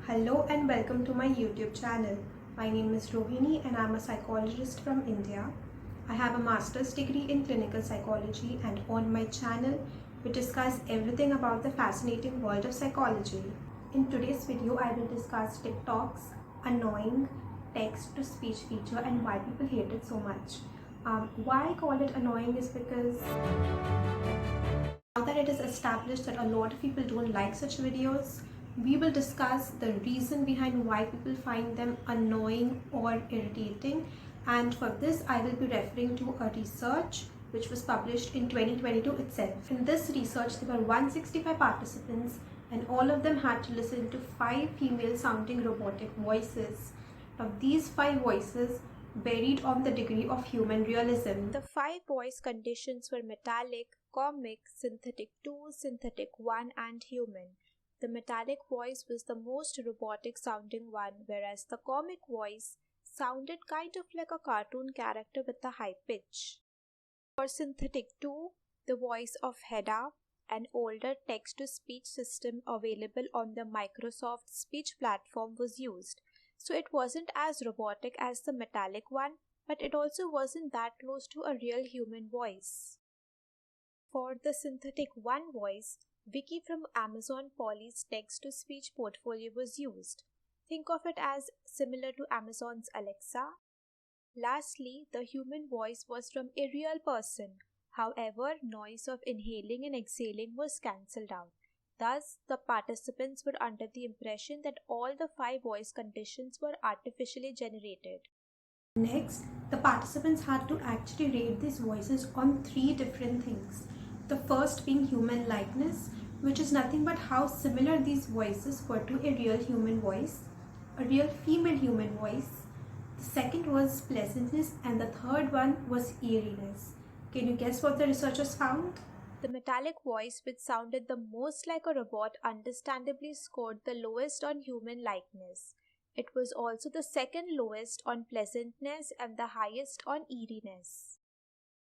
Hello and welcome to my YouTube channel. My name is Rohini and I'm a psychologist from India. I have a master's degree in clinical psychology, and on my channel we discuss everything about the fascinating world of psychology. In today's video I will discuss TikTok's annoying text-to-speech feature and why people hate it so much. Why I call it annoying is because now that it is established that a lot of people don't like such videos, we will discuss the reason behind why people find them annoying or irritating. And for this, I will be referring to a research which was published in 2022 itself. In this research, there were 165 participants, and all of them had to listen to 5 female sounding robotic voices. Now, these 5 voices varied on the degree of human realism. The 5 voice conditions were metallic, comic, synthetic 2, synthetic 1, and human. The metallic voice was the most robotic sounding one, whereas the comic voice sounded kind of like a cartoon character with a high pitch. For synthetic 2, the voice of Hedda, an older text-to-speech system available on the Microsoft Speech platform, was used. So it wasn't as robotic as the metallic one, but it also wasn't that close to a real human voice. For the synthetic 1 voice, Vicky from Amazon Polly's text-to-speech portfolio was used. Think of it as similar to Amazon's Alexa. Lastly, the human voice was from a real person. However, noise of inhaling and exhaling was cancelled out. Thus, the participants were under the impression that all the 5 voice conditions were artificially generated. Next, the participants had to actually rate these voices on 3 different things. The first being human likeness, which is nothing but how similar these voices were to a real human voice, a real female human voice. The second was pleasantness, and the third one was eeriness. Can you guess what the researchers found? The metallic voice, which sounded the most like a robot, understandably scored the lowest on human likeness. It was also the second lowest on pleasantness and the highest on eeriness.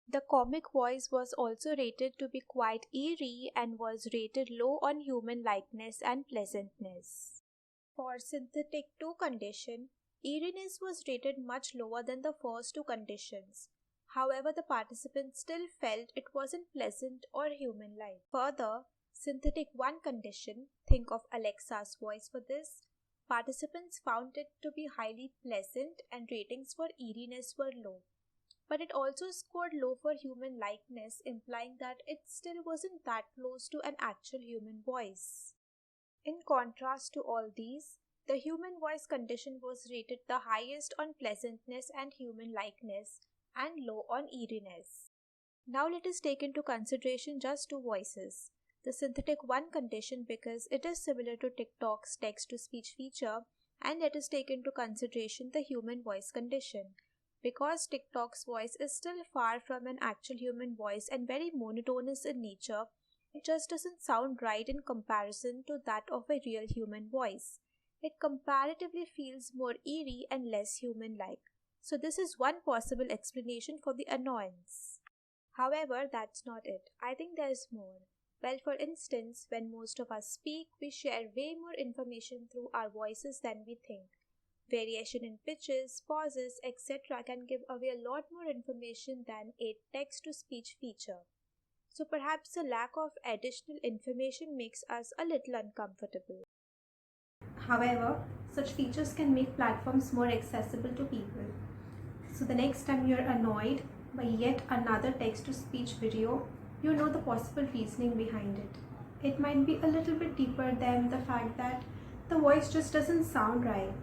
The comic voice was also rated to be quite eerie and was rated low on human likeness and pleasantness. For synthetic 2 condition, eeriness was rated much lower than the first 2 conditions. However, the participants still felt it wasn't pleasant or human-like. Further, synthetic 1 condition, think of Alexa's voice for this, participants found it to be highly pleasant and ratings for eeriness were low. But it also scored low for human likeness, implying that it still wasn't that close to an actual human voice. In contrast to all these, the human voice condition was rated the highest on pleasantness and human likeness, and low on eeriness. Now let us take into consideration just 2 voices. The synthetic 1 condition, because it is similar to TikTok's text-to-speech feature, and let us take into consideration the human voice condition. Because TikTok's voice is still far from an actual human voice and very monotonous in nature, it just doesn't sound right in comparison to that of a real human voice. It comparatively feels more eerie and less human-like. So this is one possible explanation for the annoyance. However, that's not it. I think there's more. Well, for instance, when most of us speak, we share way more information through our voices than we think. Variation in pitches, pauses, etc. can give away a lot more information than a text-to-speech feature. So perhaps the lack of additional information makes us a little uncomfortable. However, such features can make platforms more accessible to people. So the next time you're annoyed by yet another text-to-speech video, you know the possible reasoning behind it. It might be a little bit deeper than the fact that the voice just doesn't sound right.